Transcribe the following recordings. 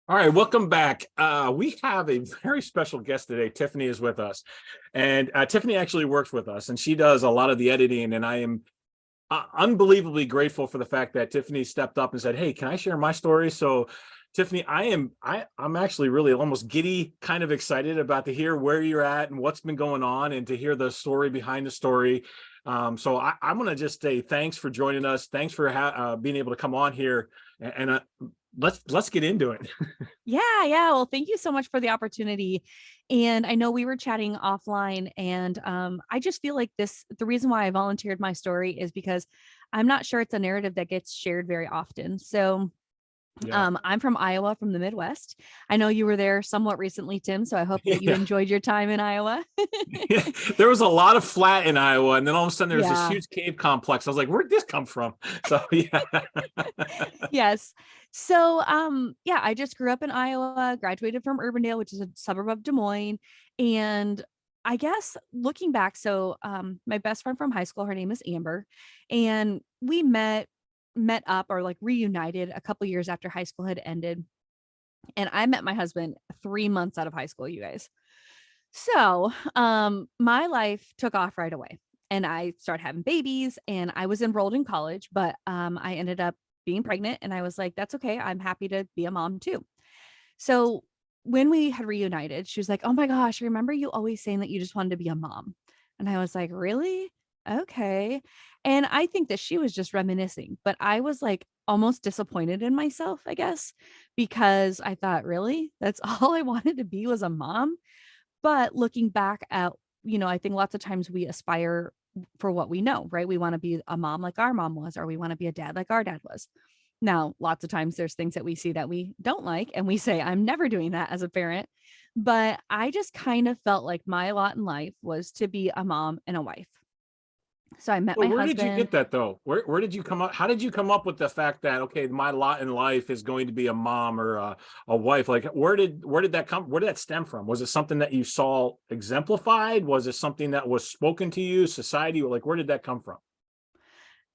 All right, welcome back. We have a very special guest today. Tiffany is with us, and Tiffany actually works with us, and she does a lot of the editing. And I am unbelievably grateful for the fact that Tiffany stepped up and said, "Hey, can I share my story?" So, Tiffany, I'm actually really almost giddy, kind of excited about to hear where you're at and what's been going on, and to hear the story behind the story. I'm going to just say thanks for joining us. Thanks for being able to come on here, and let's get into it. Yeah. Well, thank you so much for the opportunity. And I know we were chatting offline, and I just feel like the reason why I volunteered my story is because I'm not sure it's a narrative that gets shared very often. So Yeah. I'm from Iowa, from the Midwest. I know you were there somewhat recently, Tim. So I hope that you Yeah. enjoyed your time in Iowa. Yeah, there was a lot of flat in Iowa, and then all of a sudden there was this Yeah. huge cave complex. I was like, "Where'd this come from?" So yeah, Yes. So, yeah, I just grew up in Iowa, graduated from Urbandale, which is a suburb of Des Moines. And I guess looking back, my best friend from high school, her name is Amber, and we met up or like reunited a couple years after high school had ended. And I met my husband 3 months out of high school, you guys. So, my life took off right away, and I started having babies, and I was enrolled in college, but I ended up being pregnant, and I was like, that's okay. I'm happy to be a mom too. So, when we had reunited, she was like, "Oh my gosh, remember you always saying that you just wanted to be a mom?" And I was like, "Really? Okay." And I think that she was just reminiscing, but I was like almost disappointed in myself, I guess, because I thought, "Really? That's all I wanted to be was a mom?" But looking back at, I think lots of times we aspire for what we know, right? We want to be a mom like our mom was, or we want to be a dad like our dad was. Now, lots of times there's things that we see that we don't like, and we say, I'm never doing that as a parent. But I just kind of felt like my lot in life was to be a mom and a wife. So I met well, my where did you husband. get that though? Where did you come up? How did you come up with the fact that okay, my lot in life is going to be a mom or a wife? Like, where did that come? Where did that stem from? Was it something that you saw exemplified? Was it something that was spoken to you, society? Like, where did that come from?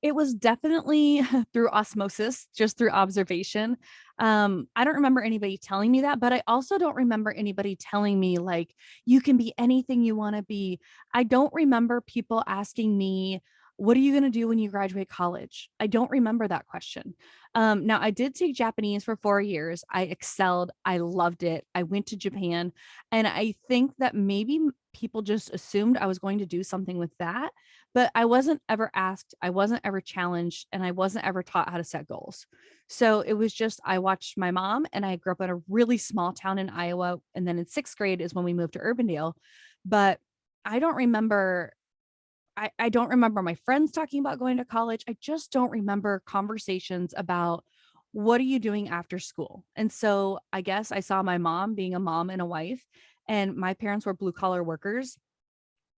It was definitely through osmosis, just through observation. I don't remember anybody telling me that, but I also don't remember anybody telling me, like, you can be anything you want to be. I don't remember people asking me, what are you going to do when you graduate college? I don't remember that question. Now, I did take Japanese for 4 years. I excelled. I loved it. I went to Japan. And I think that maybe people just assumed I was going to do something with that, but I wasn't ever asked, I wasn't ever challenged, and I wasn't ever taught how to set goals. So it was just, I watched my mom, and I grew up in a really small town in Iowa. And then in sixth grade is when we moved to Urbandale. But I don't remember, I don't remember my friends talking about going to college. I just don't remember conversations about what are you doing after school. And so I guess I saw my mom being a mom and a wife, and my parents were blue collar workers.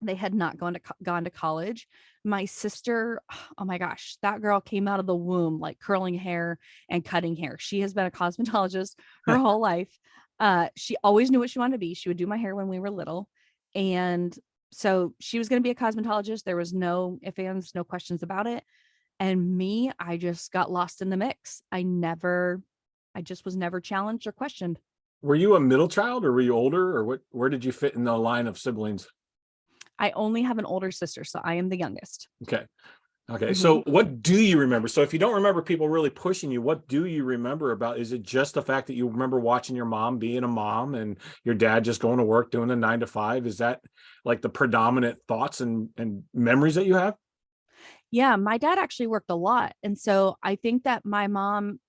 They had not gone to college. My sister, oh my gosh, that girl came out of the womb like curling hair and cutting hair. She has been a cosmetologist her whole life. She always knew what she wanted to be. She would do my hair when we were little. And so she was going to be a cosmetologist. There was no ifs, ands, no questions about it. And me, I just got lost in the mix. I just was never challenged or questioned. Were you a middle child, or were you older, or what? Where did you fit in the line of siblings? I only have an older sister, so I am the youngest. Okay. Okay, Mhm. so what do you remember? So if you don't remember people really pushing you, what do you remember about? Is it just the fact that you remember watching your mom being a mom and your dad just going to work doing the 9 to 5? Is that like the predominant thoughts and memories that you have? Yeah, my dad actually worked a lot. And so I think that my mom,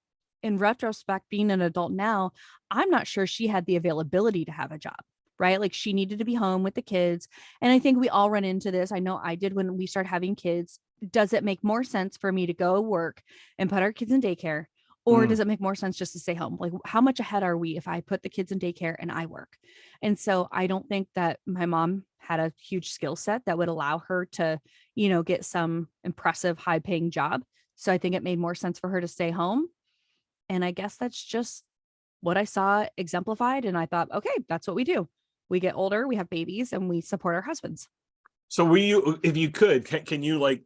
in retrospect, being an adult now, I'm not sure she had the availability to have a job, right? Like she needed to be home with the kids. And I think we all run into this. I know I did when we started having kids. Does it make more sense for me to go work and put our kids in daycare? Or Mm. does it make more sense just to stay home? Like, how much ahead are we if I put the kids in daycare and I work? And so I don't think that my mom had a huge skill set that would allow her to, get some impressive high paying job. So I think it made more sense for her to stay home. And I guess that's just what I saw exemplified. And I thought, okay, that's what we do. We get older, we have babies, and we support our husbands. So were you, if you could, can you like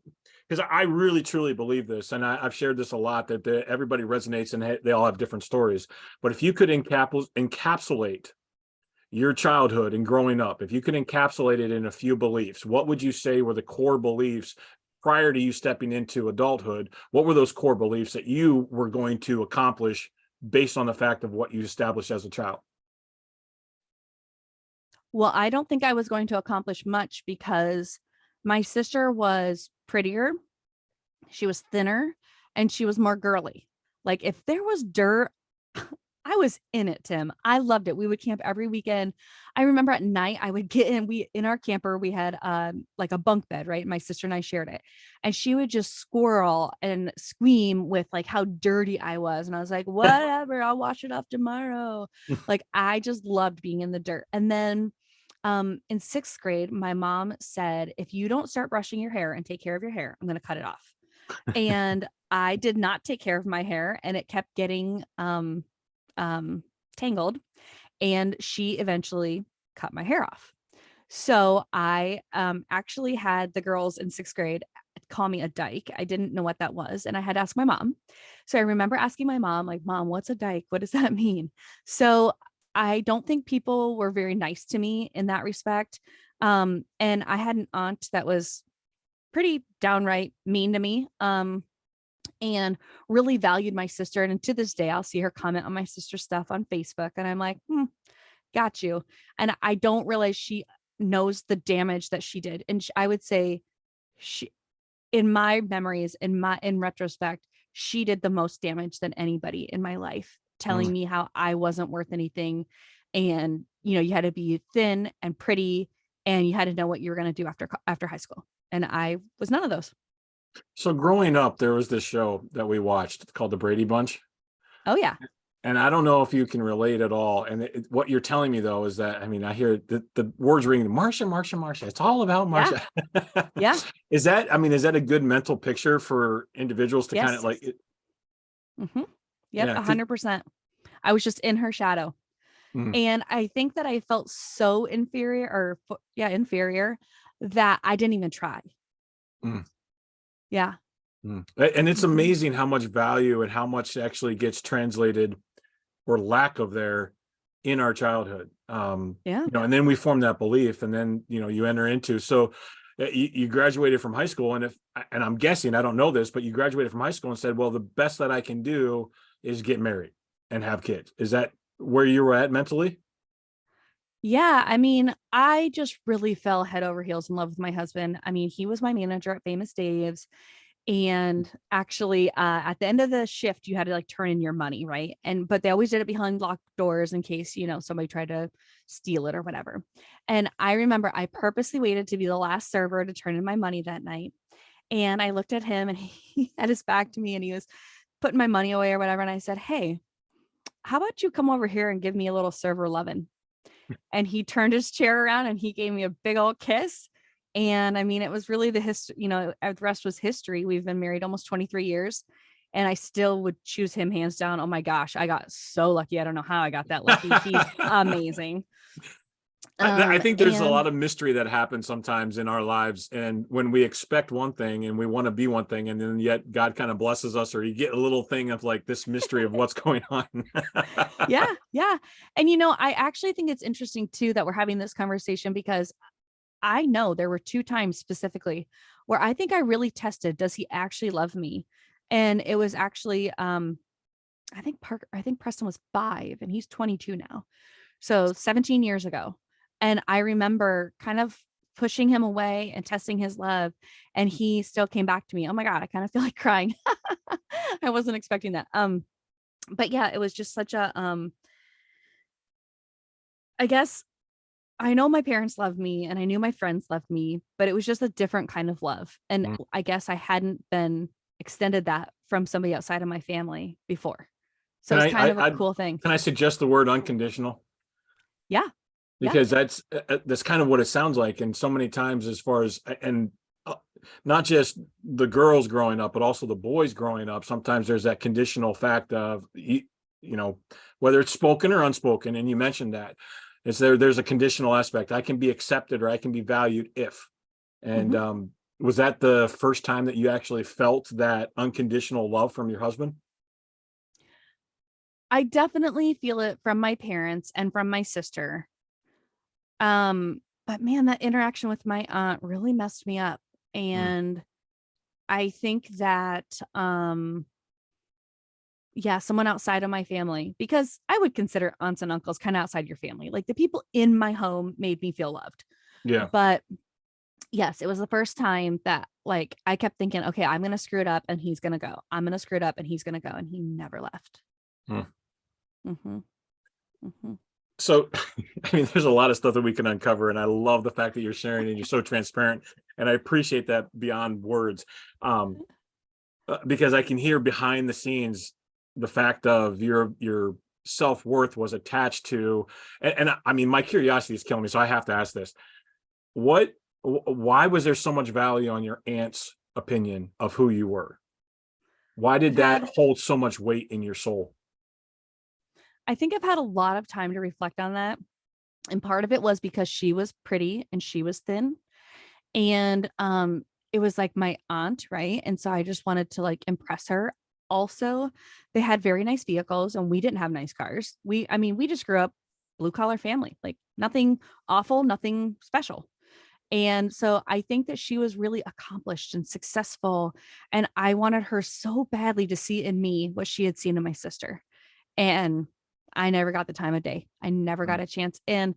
because I really truly believe this, and I've shared this a lot, that everybody resonates and they all have different stories. But if you could encapsulate your childhood and growing up, if you could encapsulate it in a few beliefs, what would you say were the core beliefs prior to you stepping into adulthood? What were those core beliefs that you were going to accomplish based on the fact of what you established as a child? Well, I don't think I was going to accomplish much because my sister was prettier, she was thinner, and she was more girly. Like if there was dirt, I was in it, Tim. I loved it. We would camp every weekend. I remember at night I would get in, we in our camper, we had like a bunk bed, right? My sister and I shared it. And she would just squirrel and scream with like how dirty I was. And I was like, whatever, I'll wash it off tomorrow. Like I just loved being in the dirt. And then in 6th grade, my mom said, if you don't start brushing your hair and take care of your hair, I'm going to cut it off. And I did not take care of my hair and it kept getting tangled, and she eventually cut my hair off. So I actually had the girls in 6th grade call me a dyke. I didn't know what that was, and I had to ask my mom. So I remember asking my mom, like, Mom, what's a dyke? What does that mean? So I don't think people were very nice to me in that respect. And I had an aunt that was pretty downright mean to me. And really valued my sister. And to this day, I'll see her comment on my sister's stuff on Facebook. And I'm like, got you. And I don't realize she knows the damage that she did. And I would say she, in my memories, in retrospect, she did the most damage than anybody in my life, telling me how I wasn't worth anything. And, you had to be thin and pretty and you had to know what you were going to do after high school. And I was none of those. So growing up, there was this show that we watched called The Brady Bunch. Oh yeah. And I don't know if you can relate at all. And what you're telling me though is that, I mean, I hear the words ringing, Marcia, Marcia, Marcia. It's all about Marcia. Yeah. Is that a good mental picture for individuals to kind of Yes. like? Yep. Yeah. 100%. I was just in her shadow. And I think that I felt so inferior that I didn't even try. Yeah. And it's amazing how much value and how much actually gets translated or lack of there in our childhood. And then we form that belief, and then, you enter into, so you graduated from high school, and I'm guessing, I don't know this, but you graduated from high school and said, well, the best that I can do is get married and have kids. Is that where you were at mentally? Yeah. I mean, I just really fell head over heels in love with my husband. I mean, he was my manager at Famous Dave's. And actually, at the end of the shift, you had to like turn in your money, right? But they always did it behind locked doors in case, somebody tried to steal it or whatever. And I remember I purposely waited to be the last server to turn in my money that night. And I looked at him and he had his back to me and he was putting my money away or whatever. And I said, hey, how about you come over here and give me a little server lovin'? And he turned his chair around and he gave me a big old kiss. And I mean, it was really the history, the rest was history. We've been married almost 23 years and I still would choose him hands down. Oh my gosh, I got so lucky. I don't know how I got that lucky. He's amazing. I think there's a lot of mystery that happens sometimes in our lives. And when we expect one thing and we want to be one thing, and then yet God kind of blesses us, or you get a little thing of like this mystery of what's going on. Yeah. Yeah. And, I actually think it's interesting too, that we're having this conversation because I know there were 2 times specifically where I think I really tested, does he actually love me? And it was actually, I think Preston was 5 and he's 22 now. So 17 years ago. And I remember kind of pushing him away and testing his love. And he still came back to me. Oh my God, I kind of feel like crying. I wasn't expecting that. But yeah, it was just such a, I guess I know my parents loved me and I knew my friends loved me, but it was just a different kind of love. And I guess I hadn't been extended that from somebody outside of my family before. So it's kind of a cool thing. Can I suggest the word unconditional? Yeah. Because that's kind of what it sounds like. And so many times, as far as, and not just the girls growing up, but also the boys growing up, sometimes there's that conditional fact of, whether it's spoken or unspoken. And you mentioned that there's a conditional aspect. I can be accepted or I can be valued if, and Was that the first time that you actually felt that unconditional love from your husband? I definitely feel it from my parents and from my sister. But man, that interaction with my aunt really messed me up. Mm, And I think that yeah, someone outside of my family, because I would consider aunts and uncles kind of outside your family. Like the people in my home made me feel loved. yeah. But yes, it was the first time that like I kept thinking, okay, I'm gonna screw it up and he's gonna go. I'm gonna screw it up and he's gonna go. And he never left. Mm. Hmm. Hmm. So, I mean, there's a lot of stuff that we can uncover, and I love the fact that you're sharing and you're so transparent, and I appreciate that beyond words. Um, because I can hear behind the scenes the fact of your self-worth was attached to, and I mean, my curiosity is killing me, so I have to ask this. What why was there so much value on your aunt's opinion of who you were? Why I've did that had, hold so much weight in your soul? I think I've had a lot of time to reflect on that. And part of it was because she was pretty and she was thin. And it was like my aunt, right? And so I just wanted to like impress her. Also, they had very nice vehicles and we didn't have nice cars. I mean, we just grew up blue collar family, like nothing awful, nothing special. And so I think that she was really accomplished and successful. And I wanted her so badly to see in me what she had seen in my sister. And I never got the time of day. I never got Mm, a chance. And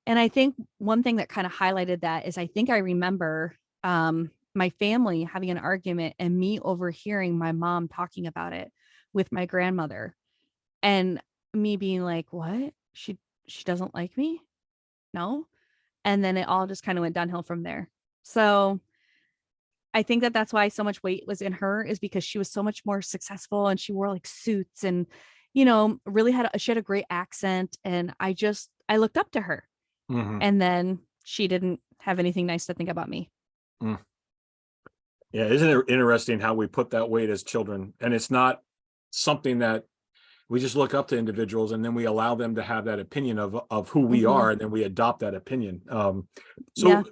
I think one thing that kind of highlighted that is I think I remember my family having an argument and me overhearing my mom talking about it with my grandmother and me being like, "What? She doesn't like me?" No. And then it all just kind of went downhill from there. So I think that that's why so much weight was in her is because she was so much more successful and she wore like suits and really she had a great accent and I looked up to her. mhm, And then she didn't have anything nice to think about me. mm. Yeah, isn't it interesting how we put that weight as children? And it's not something that we just look up to individuals and then we allow them to have that opinion of who we Mhm. are, and then we adopt that opinion. Yeah. So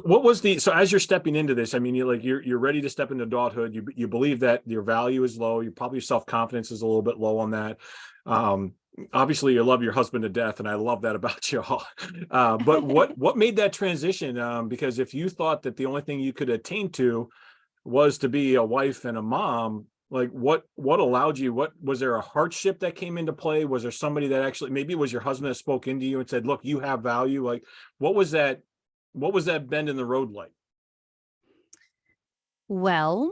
what was the so as you're stepping into this, I mean, you're ready to step into adulthood. You believe that your value is low. You probably self confidence is a little bit low on that. Um, Obviously, you love your husband to death, and I love that about you all. But what made that transition? Because if you thought that the only thing you could attain to was to be a wife and a mom, like what allowed you, what was there, a hardship that came into play? Was there somebody that actually, maybe it was your husband that spoke into you and said, look, you have value? Like what was that, what was that bend in the road like? Well,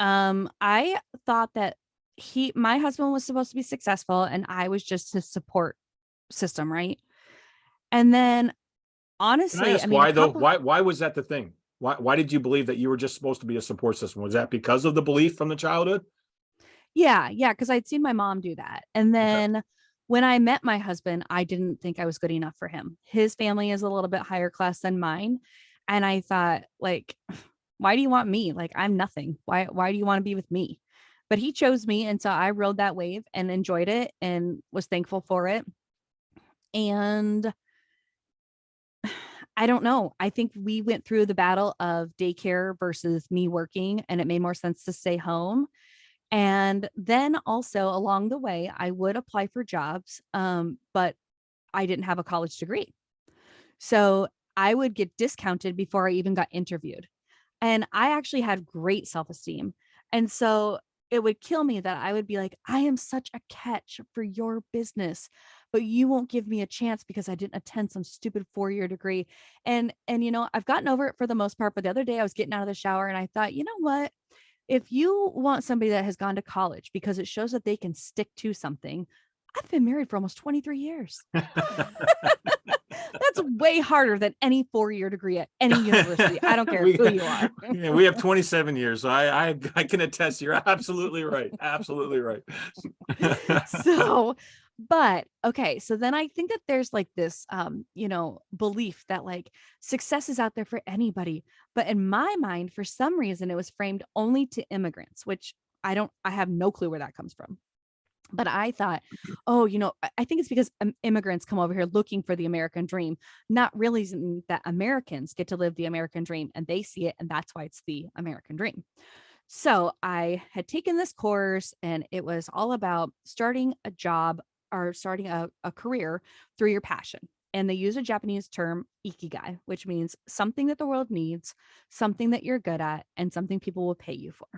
I thought that my husband was supposed to be successful and I was just his support system, right? And then Can I honestly, I ask mean, a why though? couple, Why was that the thing? Why did you believe that you were just supposed to be a support system? Was that because of the belief from the childhood? yeah, yeah, because I'd seen my mom do that. And Okay. then when I met my husband, I didn't think I was good enough for him. His family is a little bit higher class than mine. And I thought, like, why do you want me? Like, I'm nothing. Why do you want to be with me? But he chose me. And so I rode that wave and enjoyed it and was thankful for it. And I don't know. I think we went through the battle of daycare versus me working, and it made more sense to stay home. And then also along the way, I would apply for jobs, but I didn't have a college degree. So I would get discounted before I even got interviewed. And I actually had great self esteem. And so it would kill me that I would be like, I am such a catch for your business, but you won't give me a chance because I didn't attend some stupid 4-year degree. And I've gotten over it for the most part. But the other day I was getting out of the shower and I thought, you know what? If you want somebody that has gone to college because it shows that they can stick to something, I've been married for almost 23 years. That's way harder than any 4-year degree at any university. I don't care we who you are. yeah, we have 27 years, so I can attest. You're absolutely right. Absolutely right. So, but okay, so then I think that there's like this belief that like success is out there for anybody. But in my mind, for some reason, it was framed only to immigrants, which I have no clue where that comes from. But I thought, oh, I think it's because immigrants come over here looking for the American dream, not realizing that Americans get to live the American dream and they see it. And that's why it's the American dream. So I had taken this course and it was all about starting a job or starting a career through your passion. And they use a Japanese term, ikigai, which means something that the world needs, something that you're good at, and something people will pay you for.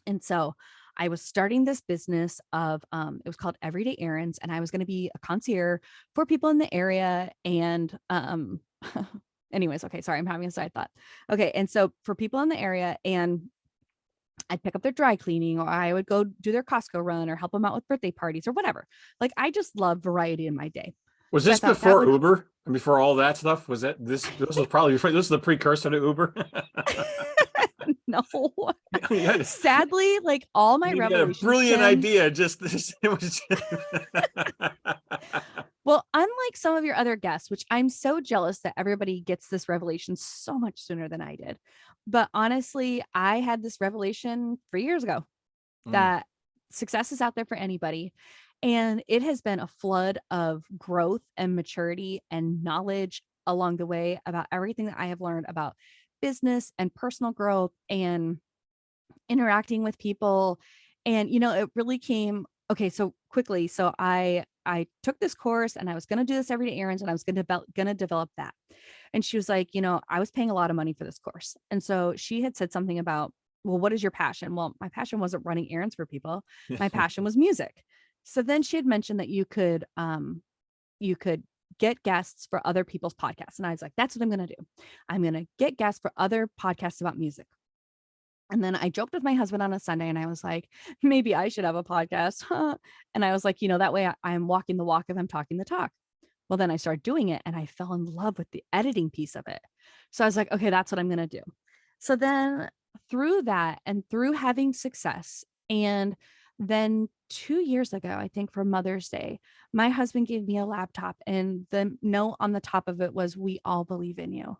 And so I was starting this business of it was called Everyday Errands, and I was going to be a concierge for people in the area. And anyways, okay, sorry, I'm having a side thought. Okay, and so for people in the area, and I'd pick up their dry cleaning, or I would go do their Costco run, or help them out with birthday parties, or whatever. Like I just love variety in my day. Was So I this thought that before would Uber and before all that stuff? Was that this? This was probably before. This is the precursor to Uber. no. you, had, Sadly, like all my you had a revelations, brilliant Tim. idea. Just this. It was. Well, unlike some of your other guests, which I'm so jealous that everybody gets this revelation so much sooner than I did. But honestly, I had this revelation 3 years ago Mm. that success is out there for anybody. And it has been a flood of growth and maturity and knowledge along the way about everything that I have learned about business and personal growth and interacting with people. And it really came okay, so quickly. So I took this course and I was going to do this everyday errands and I was going to develop that. And she was like, I was paying a lot of money for this course. And so she had said something about, well, what is your passion? Well, my passion wasn't running errands for people. My passion was music. So then she had mentioned that you could get guests for other people's podcasts. And I was like, that's what I'm going to do. I'm going to get guests for other podcasts about music. And then I joked with my husband on a Sunday and I was like, maybe I should have a podcast. Huh? And I was like, that way I'm walking the walk and I'm talking the talk. Well, then I started doing it and I fell in love with the editing piece of it. So I was like, okay, that's what I'm going to do. So then through that and through having success, and then 2 years ago, I think for Mother's Day, my husband gave me a laptop and the note on the top of it was, "We all believe in you."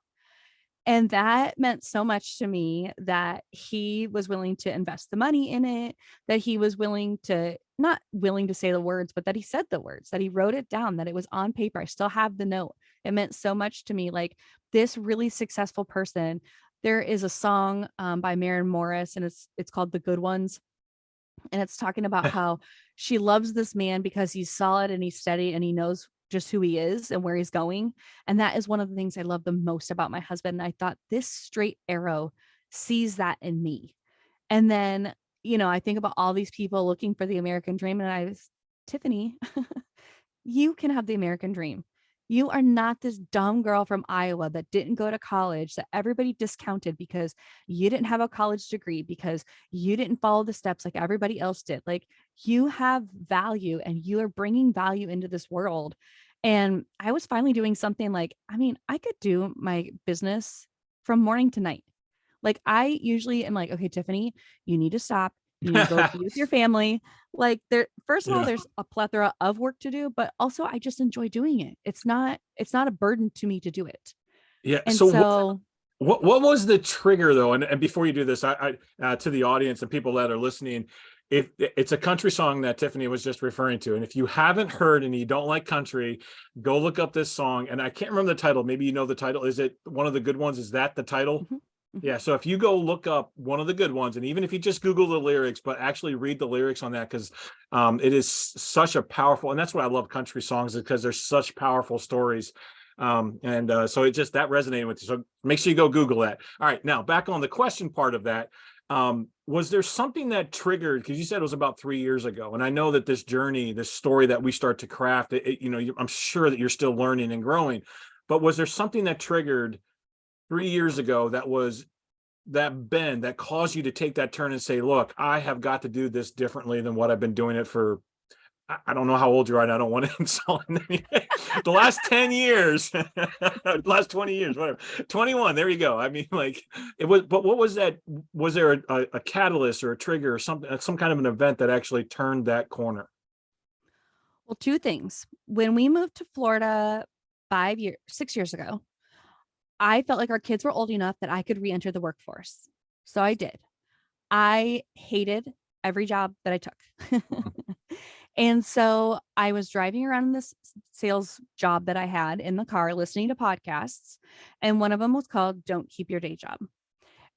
And that meant so much to me that he was willing to invest the money in it, that he was willing to, not willing to say the words, but that he said the words, that he wrote it down, that it was on paper. I still have the note. It meant so much to me. Like this really successful person. There is a song by Maren Morris, and it's called "The Good Ones." And it's talking about how she loves this man because he's solid and he's steady and he knows just who he is and where he's going. And that is one of the things I love the most about my husband. And I thought this straight arrow sees that in me. And then, I think about all these people looking for the American dream. And I was, Tiffany, you can have the American dream. You are not this dumb girl from Iowa that didn't go to college, that everybody discounted because you didn't have a college degree, because you didn't follow the steps like everybody else did. Like you have value and you are bringing value into this world. And I was finally doing something like, I could do my business from morning to night. Like I usually am like, okay, Tiffany, you need to stop. You need to go be with your family. Like first of all, Yeah. there's a plethora of work to do, but also I just enjoy doing it. It's not a burden to me to do it. Yeah. And So so what was the trigger though? And before you do this, I to the audience and people that are listening, if it's a country song that Tiffany was just referring to, and if you haven't heard and you don't like country, go look up this song. And I can't remember the title. Maybe you know the title. Is it One of the Good Ones? Is that the title? mhm, mhm. Yeah. So if you go look up One of the Good Ones, and even if you just Google the lyrics, but actually read the lyrics on that, because it is such a powerful, and that's why I love country songs, is because there's such powerful stories. And so it just that resonated with you. So make sure you go Google that. All right. Now back on the question part of that. Was there something that triggered, because you said it was about 3 years ago, and I know that this journey, this story that we start to craft, I'm sure that you're still learning and growing, but was there something that triggered 3 years ago that was that bend that caused you to take that turn and say, look, I have got to do this differently than what I've been doing it for? I don't know how old you are, and I don't want to insult the last 10 years, last 20 years, whatever, 21. There you go. I mean, like it was, but what was that? Was there a catalyst or a trigger or something, some kind of an event that actually turned that corner? Well, two things. When we moved to Florida 6 years ago, I felt like our kids were old enough that I could re-enter the workforce. So I did. I hated every job that I took. And so I was driving around in this sales job that I had in the car listening to podcasts, and one of them was called Don't Keep Your Day Job.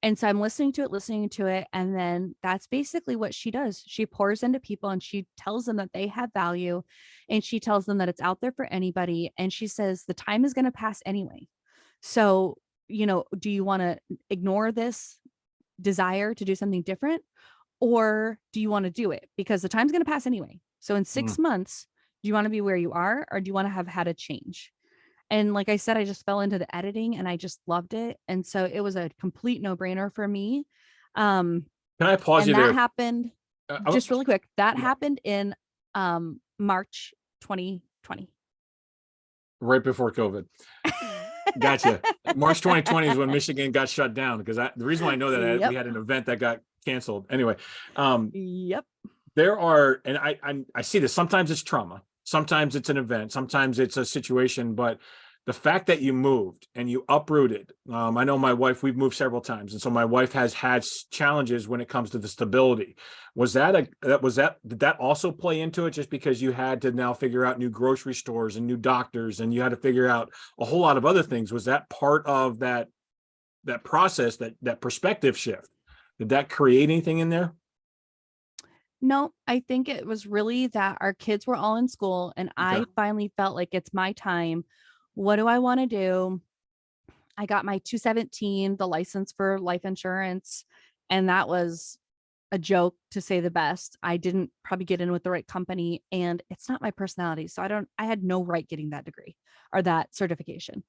And so I'm listening to it. And then that's basically what she does. She pours into people and she tells them that they have value, and she tells them that it's out there for anybody. And she says, the time is going to pass anyway. So, do you want to ignore this desire to do something different? Or do you want to do it? Because the time's going to pass anyway. So in Mm. 6 months, do you want to be where you are, or do you want to have had a change? And like I said, I just fell into the editing and I just loved it. And so it was a complete no-brainer for me. Um, Can I pause and you that there? happened Oh, just really quick. That yeah, happened in March 2020. right before COVID. Gotcha. March 2020 is when Michigan got shut down, because the reason why I know that we Yep. had an event that got canceled. Anyway, um, Yep. there are, and I see this. Sometimes it's trauma, sometimes it's an event, sometimes it's a situation. But the fact that you moved and you uprooted, I know my wife. We've moved several times, and so my wife has had challenges when it comes to the stability. Did that also play into it? Just because you had to now figure out new grocery stores and new doctors, and you had to figure out a whole lot of other things. Was that part of that process, that perspective shift? Did that create anything in there? No, I think it was really that our kids were all in school and Okay. I finally felt like it's my time. What do I want to do? I got my 217, the license for life insurance, and that was a joke to say the best. I didn't probably get in with the right company, and it's not my personality. So I had no right getting that degree or that certification.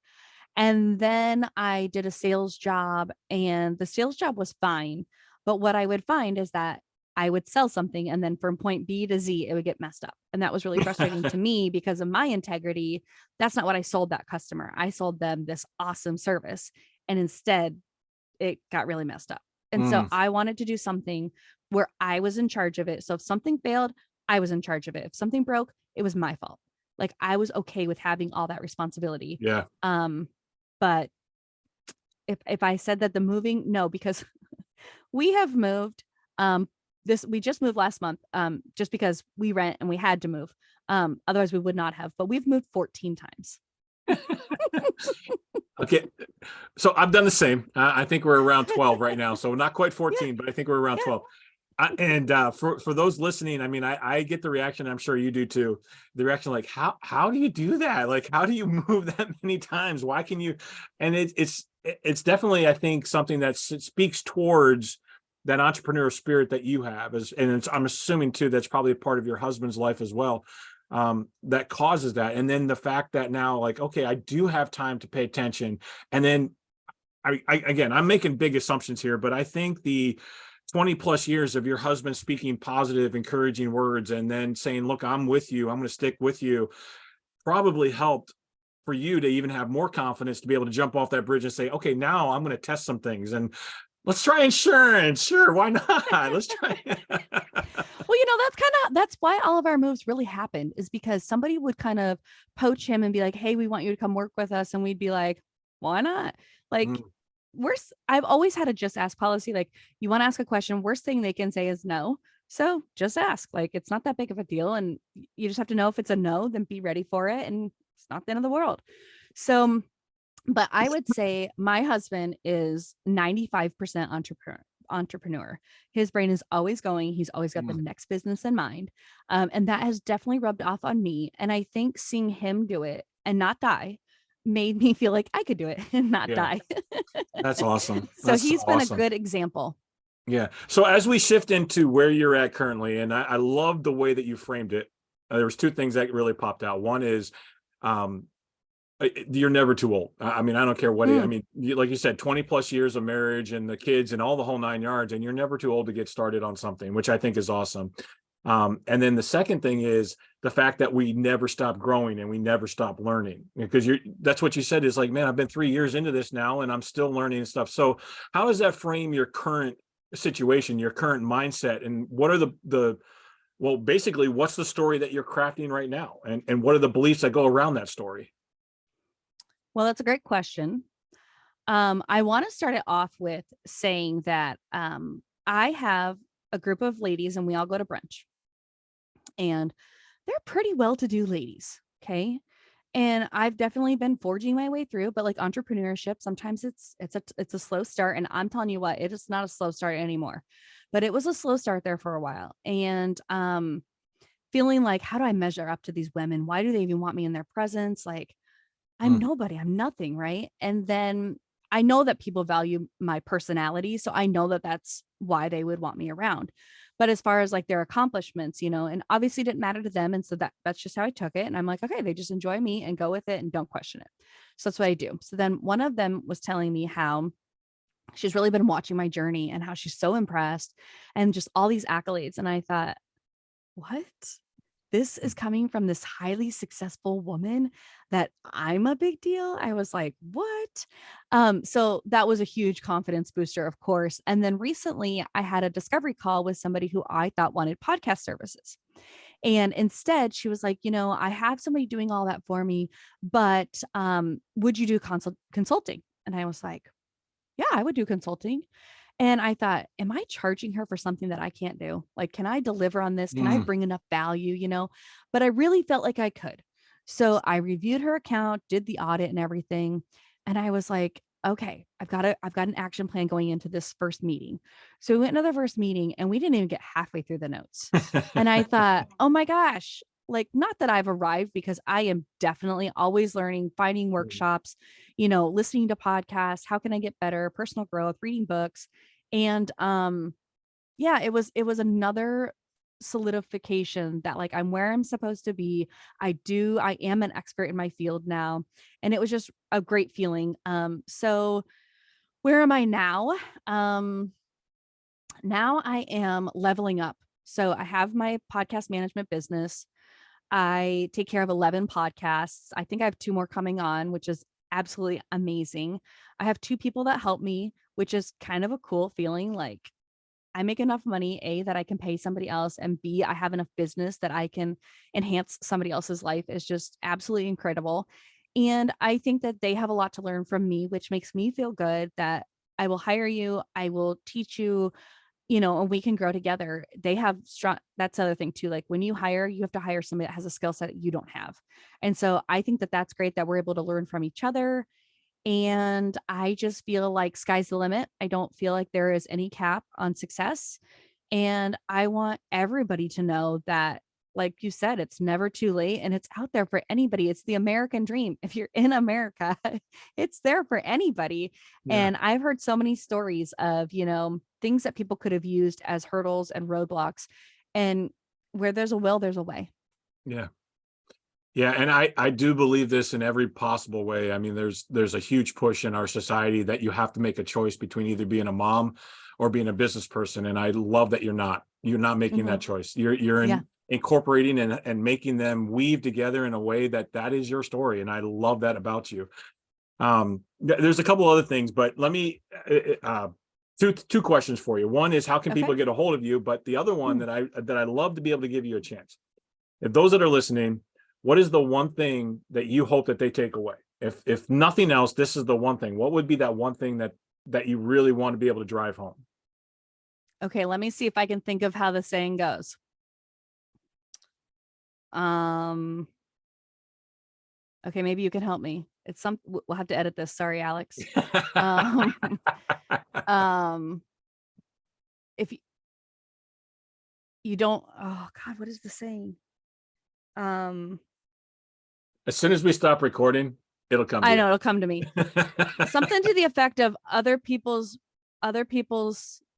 And then I did a sales job, and the sales job was fine. But what I would find is that I would sell something, and then from point B to Z, it would get messed up. And that was really frustrating to me because of my integrity. That's not what I sold that customer. I sold them this awesome service. And instead, it got really messed up. And so Mm, I wanted to do something where I was in charge of it. So if something failed, I was in charge of it. If something broke, it was my fault. Like I was okay with having all that responsibility. yeah. Um, but if I said that the moving, no, because we have moved. We just moved last month. Just because we rent and we had to move. Otherwise we would not have. But we've moved 14 times. Okay. So I've done the same. I think we're around 12 right now. So not quite Yeah, 14, but I think we're around yeah. 12. And for those listening, I mean, I get the reaction. I'm sure you do too. The reaction, like, how do you do that? Like, how do you move that many times? Why can you? And it's definitely, I think, something that speaks towards that entrepreneurial spirit that you have. I'm assuming too that's probably a part of your husband's life as well. That causes that, and then the fact that now, like, okay, I do have time to pay attention, and then again, I'm making big assumptions here, but I think the 20 plus years of your husband speaking positive, encouraging words, and then saying, look, I'm with you, I'm going to stick with you, probably helped for you to even have more confidence to be able to jump off that bridge and say, okay, now I'm going to test some things, and let's try insurance. Sure, why not? Let's try. Well, that's why all of our moves really happened, is because somebody would kind of poach him and be like, "Hey, we want you to come work with us," and we'd be like, "Why not?" Like, Mm, I've always had a just ask policy. Like, you want to ask a question, worst thing they can say is no. So just ask. Like, it's not that big of a deal, and you just have to know if it's a no, then be ready for it, and it's not the end of the world. So, but I would say my husband is 95% entrepreneur. His brain is always going. He's always got the mm, next business in mind. And that has definitely rubbed off on me. And I think seeing him do it and not die made me feel like I could do it and not yeah, die. that's awesome. So That's so he's been a awesome. good example. Yeah. So as we shift into where you're at currently, and I love the way that you framed it. There was two things that really popped out. One is, um, you're never too old. I mean, I don't care what. I Mm. mean, like you said, 20 plus years of marriage and the kids and all the whole nine yards, and you're never too old to get started on something, which I think is awesome. And then the second thing is the fact that we never stop growing and we never stop learning, because that's what you said, is like, man, I've been 3 years into this now and I'm still learning and stuff. So how does that frame your current situation, your current mindset, and what are well, basically, what's the story that you're crafting right now? And what are the beliefs that go around that story? Well, that's a great question. I want to start it off with saying that I have a group of ladies and we all go to brunch. And they're pretty well-to-do ladies. Okay. And I've definitely been forging my way through, but like entrepreneurship, sometimes it's a slow start. And I'm telling you what, it is not a slow start anymore. But it was a slow start there for a while. And feeling like, how do I measure up to these women? Why do they even want me in their presence? Like, I'm Mm, nobody, I'm nothing, right? And then I know that people value my personality, so I know that that's why they would want me around. But as far as like their accomplishments, and obviously it didn't matter to them, and so that's just how I took it. And I'm like, okay, they just enjoy me and go with it and don't question it. So that's what I do. So then one of them was telling me how she's really been watching my journey and how she's so impressed and just all these accolades. And I thought, what? This is mm. coming from this highly successful woman that I'm a big deal. I was like, what? So that was a huge confidence booster, of course. And then recently I had a discovery call with somebody who I thought wanted podcast services. And instead, she was like, I have somebody doing all that for me, but would you do consulting? And I was like, yeah, I would do consulting. And I thought, am I charging her for something that I can't do? Like, can I deliver on this? Can I Mm. bring enough value, But I really felt like I could. So I reviewed her account, did the audit and everything. And I was like, okay, I've got an action plan going into this first meeting. So we went into the first meeting and we didn't even get halfway through the notes. And I thought, oh my gosh, like not that I've arrived because I am definitely always learning, finding workshops, listening to podcasts, how can I get better, personal growth, reading books. And yeah, it was another solidification that like I'm where I'm supposed to be. I am an expert in my field now. And it was just a great feeling. So where am I now? Um Now I am leveling up. So I have my podcast management business. I take care of 11 podcasts. I think I have two more coming on, which is absolutely amazing. I have two people that help me, which is kind of a cool feeling. Like I make enough money, A, that I can pay somebody else, and B, I have enough business that I can enhance somebody else's life is just absolutely incredible. And I think that they have a lot to learn from me, which makes me feel good that I will hire you, I will teach you, and we can grow together. They have strong, that's the other thing too. Like when you hire, you have to hire somebody that has a skill set that you don't have. And so I think that that's great that we're able to learn from each other. And I just feel like sky's the limit. I don't feel like there is any cap on success. And I want everybody to know that, like you said, it's never too late and it's out there for anybody. It's the American dream. If you're in America, it's there for anybody. Yeah. And I've heard so many stories of, things that people could have used as hurdles and roadblocks. And where there's a will, there's a way. Yeah. Yeah, and I do believe this in every possible way. I mean, there's a huge push in our society that you have to make a choice between either being a mom or being a business person. And I love that you're not making Mhm. that choice. You're Yeah. incorporating and making them weave together in a way that is your story. And I love that about you. There's a couple other things, but let me two questions for you. One is how can Okay. people get a hold of you? But the other one Mm. that I love to be able to give you a chance. If those that are listening, what is the one thing that you hope that they take away? If nothing else, this is the one thing. What would be that one thing that you really want to be able to drive home? Okay. Let me see if I can think of how the saying goes. Um, okay, maybe you can help me. We'll have to edit this. Sorry, Alex. Um, um, if you don't, oh God, what is the saying? Um, As soon as we stop recording, it'll come to I you. know it'll come to me. Something to the effect of other people's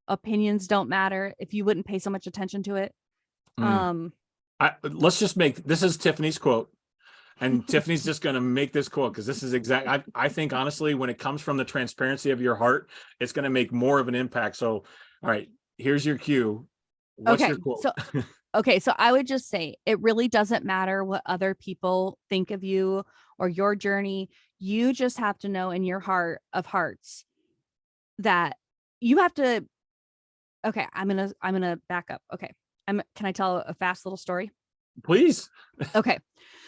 opinions don't matter if you wouldn't pay so much attention to it. Mm. Um, Let's just make this is Tiffany's quote. And Tiffany's just going to make this quote because this is exact. I think honestly, when it comes from the transparency of your heart, it's going to make more of an impact. So, all right, here's your cue. What's okay, your quote? so I would just say it really doesn't matter what other people think of you or your journey. You just have to know in your heart of hearts that you have to. Okay, I'm gonna back up. Okay, can I tell a fast little story? Please, Okay,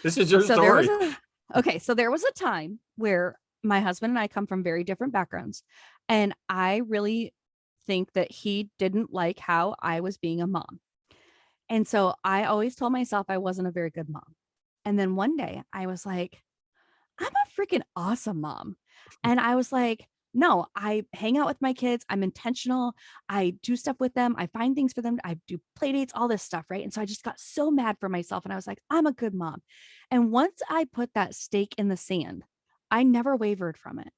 this is your so there was story. a okay, so there was a time where my husband and I come from very different backgrounds, and I really think that he didn't like how I was being a mom. And so I always told myself I wasn't a very good mom. And then one day I was like, I'm a freaking awesome mom. And I was like, no, I hang out with my kids. I'm intentional. I do stuff with them. I find things for them. I do play dates, all this stuff. Right. And so I just got so mad for myself. And I was like, I'm a good mom. And once I put that stake in the sand, I never wavered from it.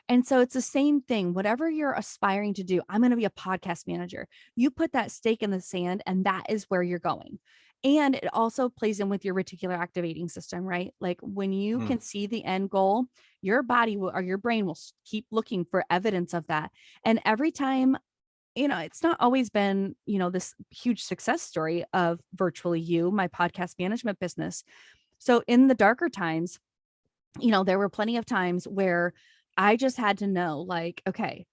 And so it's the same thing. Whatever you're aspiring to do, I'm going to be a podcast manager. You put that stake in the sand, and that is where you're going. And it also plays in with your reticular activating system, right? Like when you Mm. can see the end goal, your body will, or your brain will keep looking for evidence of that. And every time, it's not always been, this huge success story of Virtually You, my podcast management business. So in the darker times, there were plenty of times where I just had to know, like, okay,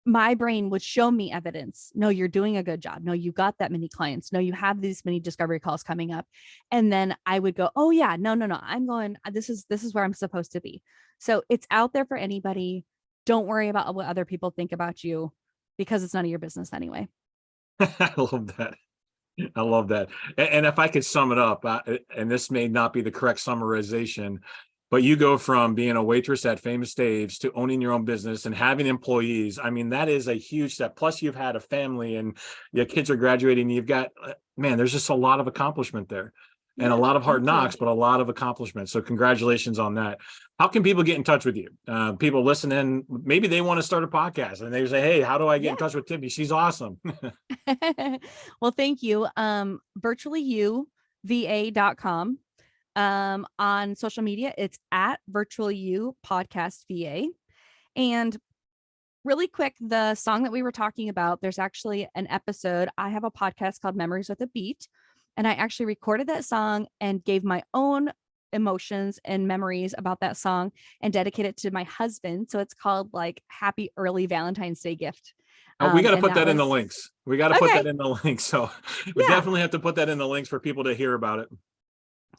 my brain would show me evidence. No, you're doing a good job. No, you got that many clients. No, you have these many discovery calls coming up. And then I would go, oh yeah, no, no, no. I'm going, this is where I'm supposed to be. So it's out there for anybody. Don't worry about what other people think about you because it's none of your business anyway. I love that. I love that. And if I could sum it up, and this may not be the correct summarization, but you go from being a waitress at Famous Dave's to owning your own business and having employees. I mean, that is a huge step. Plus, you've had a family and your kids are graduating. You've got, man, there's just a lot of accomplishment there and a Yeah, lot of hard thank you. knocks, but a lot of accomplishment. So congratulations on that. How can people get in touch with you? People listening, maybe they want to start a podcast and they say, hey, how do I get Yeah. in touch with Tiffany? She's awesome. Well, thank you. VA.com. On social media, it's at Virtual You Podcast VA. And really quick, the song that we were talking about, there's actually an episode. I have a podcast called Memories with a Beat, and I actually recorded that song and gave my own emotions and memories about that song and dedicated it to my husband. So it's called like Happy Early Valentine's Day Gift. We got to And put that that in the was links. We got to put that okay. in the links. So we Yeah. definitely have to put that in the links for people to hear about it.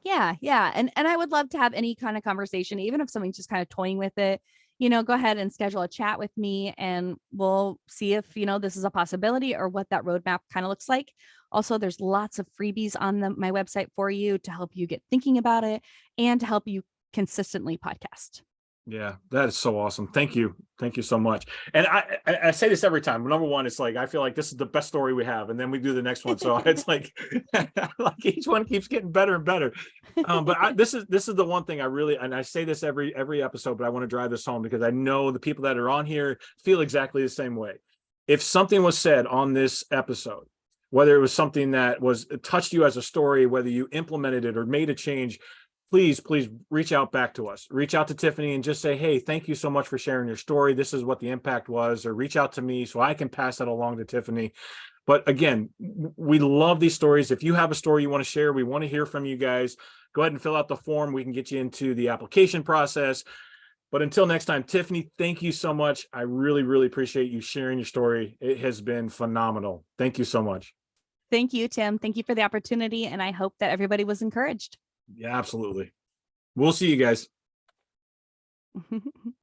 Yeah, yeah. And I would love to have any kind of conversation, even if somebody's just kind of toying with it, go ahead and schedule a chat with me and we'll see if, this is a possibility or what that roadmap kind of looks like. Also, there's lots of freebies on my website for you to help you get thinking about it and to help you consistently podcast. Yeah, that is so awesome. Thank you. Thank you so much. And I say this every time. Number one, it's like I feel like this is the best story we have, and then we do the next one. So it's like like each one keeps getting better and better. But this is the one thing I really, and I say this every episode, but I want to drive this home because I know the people that are on here feel exactly the same way. If something was said on this episode, whether it was something that was touched you as a story, whether you implemented it or made a change, please reach out back to us. Reach out to Tiffany and just say, hey, thank you so much for sharing your story. This is what the impact was, or reach out to me so I can pass that along to Tiffany. But again, we love these stories. If you have a story you want to share, we want to hear from you guys. Go ahead and fill out the form. We can get you into the application process. But until next time, Tiffany, thank you so much. I really, really appreciate you sharing your story. It has been phenomenal. Thank you so much. Thank you, Tim. Thank you for the opportunity. And I hope that everybody was encouraged. Yeah, absolutely. We'll see you guys.